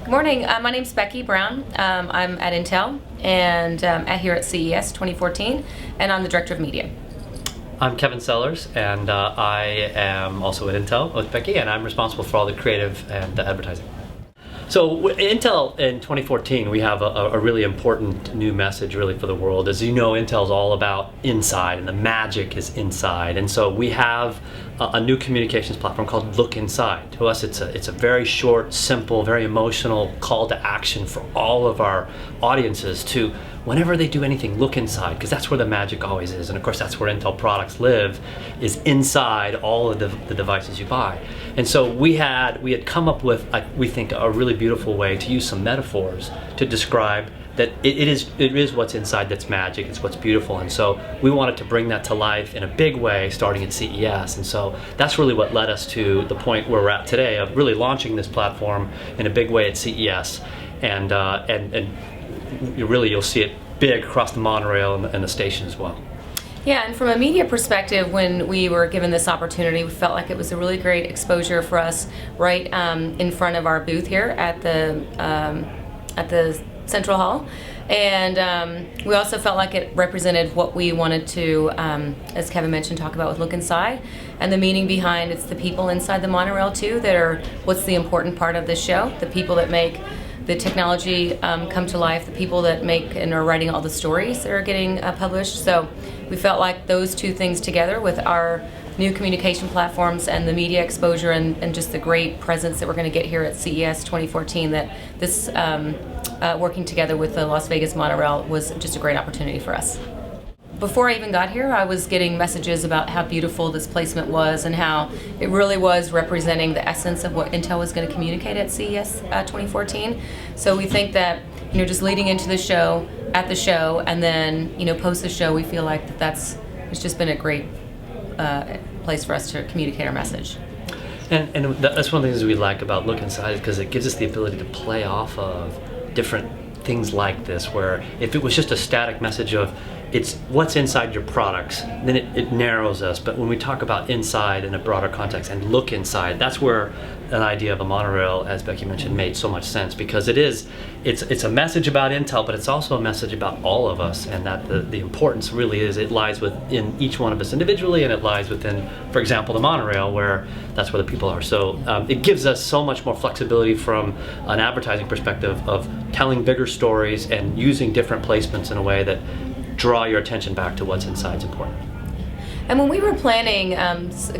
Morning, my name's Becky Brown. I'm at Intel and here at CES 2014, and I'm the Director of Media. I'm Kevin Sellers, and I am also at Intel with Becky, and I'm responsible for all the creative and advertising. So Intel in 2014, we have a really important new message really for the world. As you know, Intel's all about inside, and the magic is inside. And so we have a new communications platform called Look Inside. To us, it's a very short, simple, very emotional call to action for all of our audiences to, whenever they do anything, look inside, because that's where the magic always is. And of course, that's where Intel products live, is inside all of the devices you buy. And so we had come up with, we think, a really beautiful way to use some metaphors to describe that it is what's inside that's magic, it's what's beautiful. And so we wanted to bring that to life in a big way starting at CES. And so that's really what led us to the point where we're at today of really launching this platform in a big way at CES. And you'll see it big across the monorail and the station as well. Yeah, and from a media perspective, when we were given this opportunity, we felt like it was a really great exposure for us right in front of our booth here at the Central Hall. And we also felt like it represented what we wanted to, as Kevin mentioned, talk about with Look Inside, and the meaning behind it's the people inside the monorail too that are what's the important part of this show, the people that make the technology come to life, the people that make and are writing all the stories that are getting published. So we felt like those two things together with our new communication platforms and the media exposure and just the great presence that we're going to get here at CES 2014, that this working together with the Las Vegas Monorail was just a great opportunity for us. Before I even got here, I was getting messages about how beautiful this placement was and how it really was representing the essence of what Intel was going to communicate at CES 2014. So we think that, just leading into the show, at the show, and then, post the show, we feel like it's just been a great place for us to communicate our message. And that's one of the things we like about Look Inside, because it gives us the ability to play off of different things like this, where if it was just a static message of it's what's inside your products, then it narrows us. But when we talk about inside in a broader context and look inside, that's where an idea of a monorail, as Becky mentioned, made so much sense, because it's a message about Intel, but it's also a message about all of us, and that the importance really is it lies within each one of us individually, and it lies within, for example, the monorail, where that's where the people are. So it gives us so much more flexibility from an advertising perspective of telling bigger stories and using different placements in a way that draw your attention back to what's inside is important. And when we were planning,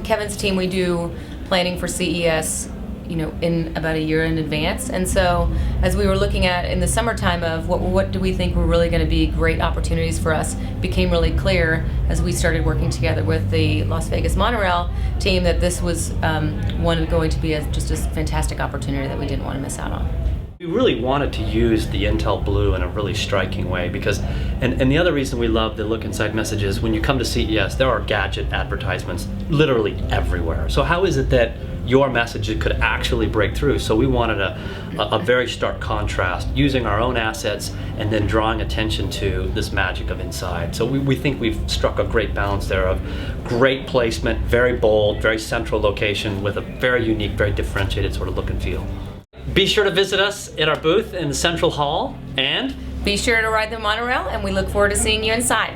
Kevin's team, we do planning for CES, in about a year in advance. And so as we were looking at in the summertime of what do we think were really going to be great opportunities for us, became really clear as we started working together with the Las Vegas Monorail team that this was going to be just a fantastic opportunity that we didn't want to miss out on. We really wanted to use the Intel blue in a really striking way, because, and the other reason we love the Look Inside messages, when you come to CES, there are gadget advertisements literally everywhere. So how is it that your message could actually break through? So we wanted a very stark contrast, using our own assets and then drawing attention to this magic of inside. So we think we've struck a great balance there of great placement, very bold, very central location with a very unique, very differentiated sort of look and feel. Be sure to visit us at our booth in the Central Hall, and be sure to ride the monorail, and we look forward to seeing you inside.